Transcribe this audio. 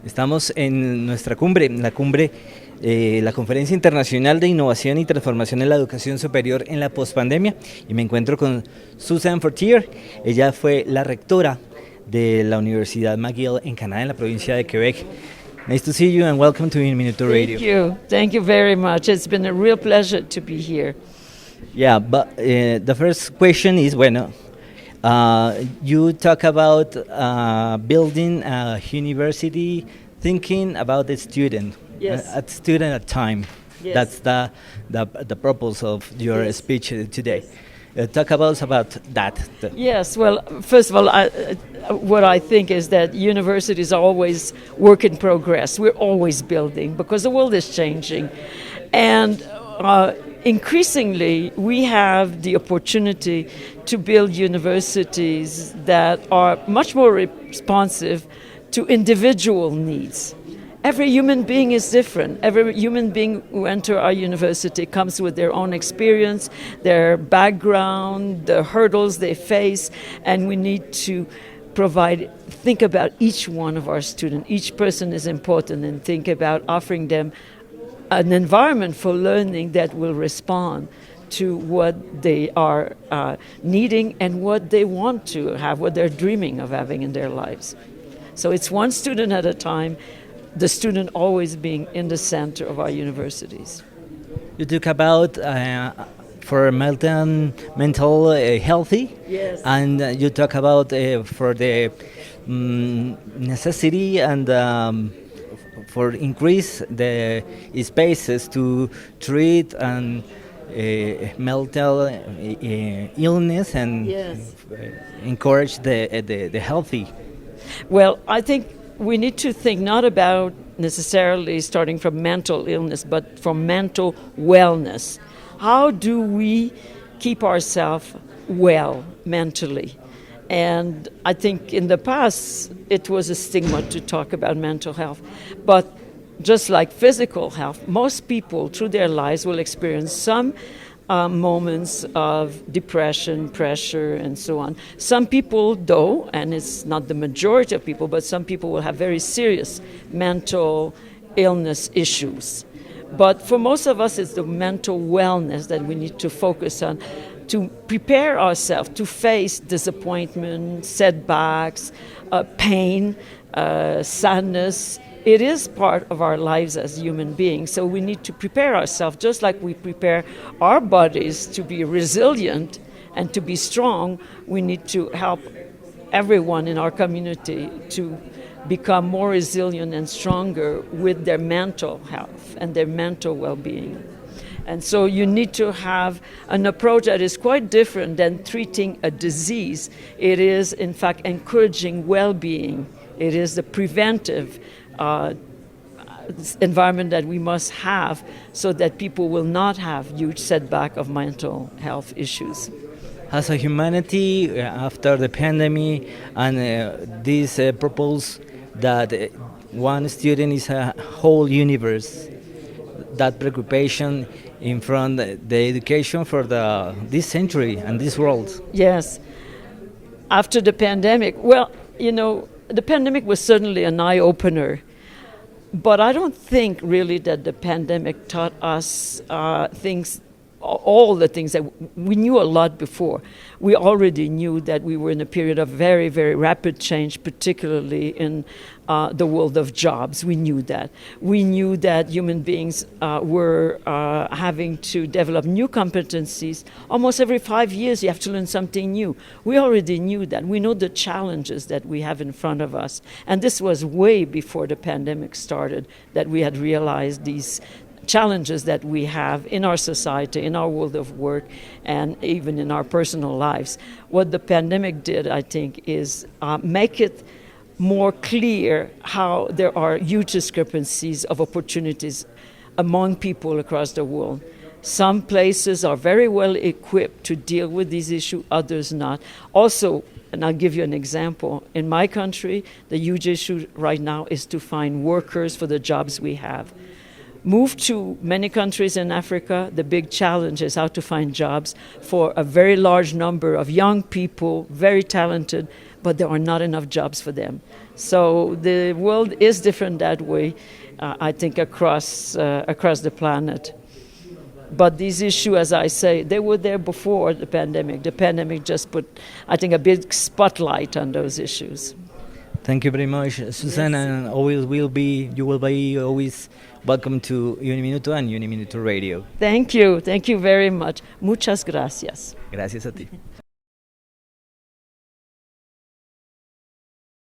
Estamos en nuestra cumbre, la Conferencia Internacional de Innovación y Transformación en la Educación Superior en la Postpandemia, y me encuentro con Suzanne Fortier. Ella fue la rectora de la Universidad McGill en Canadá, en la provincia de Quebec. Nice to see you and welcome to Minuto Radio. Thank you very much. It's been a real pleasure to be here. Yeah, but the first question is, you talk about building a university, thinking about the student, Yes. a student at a time. Yes. That's the purpose of your Yes. speech today. Talk about that. Yes, well, first of all, what I think is that universities are always work in progress. We're always building because the world is changing. And increasingly, we have the opportunity to build universities that are much more responsive to individual needs. Every human being is different. Every human being who enters our university comes with their own experience, their background, the hurdles they face, and we need to think about each one of our students. Each person is important, and think about offering them an environment for learning that will respond to what they are needing and what they want to have, what they're dreaming of having in their lives. So it's one student at a time, the student always being in the center of our universities. You talk about for mental healthy, Yes. and you talk about for the necessity and for increase the spaces to treat and mental illness and Yes. encourage the healthy. Well, I think we need to think not about necessarily starting from mental illness, but from mental wellness. How do we keep ourselves well mentally? And I think in the past, it was a stigma to talk about mental health. But just like physical health, most people through their lives will experience some moments of depression, pressure, and so on. Some people, though, and it's not the majority of people, but some people will have very serious mental illness issues. But for most of us, it's the mental wellness that we need to focus on to prepare ourselves to face disappointment, setbacks, pain, sadness. It is part of our lives as human beings, so we need to prepare ourselves just like we prepare our bodies to be resilient and to be strong. We need to help everyone in our community to become more resilient and stronger with their mental health and their mental well-being. And so you need to have an approach that is quite different than treating a disease. It is, in fact, encouraging well-being. It is the preventive environment that we must have so that people will not have huge setback of mental health issues. As a humanity, after the pandemic and this purpose that one student is a whole universe, that preoccupation in front the education for this century and this world. Yes. After the pandemic, the pandemic was certainly an eye-opener, but I don't think really that the pandemic taught us all the things that we knew a lot before. We already knew that we were in a period of very, very rapid change, particularly in the world of jobs. We knew that. We knew that human beings were having to develop new competencies. Almost every 5 years you have to learn something new. We already knew that. We know the challenges that we have in front of us. And this was way before the pandemic started that we had realized these challenges that we have in our society, in our world of work, and even in our personal lives. What the pandemic did, I think, is make it more clear how there are huge discrepancies of opportunities among people across the world. Some places are very well equipped to deal with these issues, others not. Also, and I'll give you an example, in my country, the huge issue right now is to find workers for the jobs we have. moved to many countries in Africa. The big challenge is how to find jobs for a very large number of young people, very talented, but there are not enough jobs for them. So the world is different that way, I think, across the planet. But these issues, as I say, they were there before the pandemic. The pandemic just put, I think, a big spotlight on those issues. Thank you very much, Suzanne, and you will be always welcome to Uniminuto and Uniminuto Radio. Thank you very much. Muchas gracias. Gracias a ti.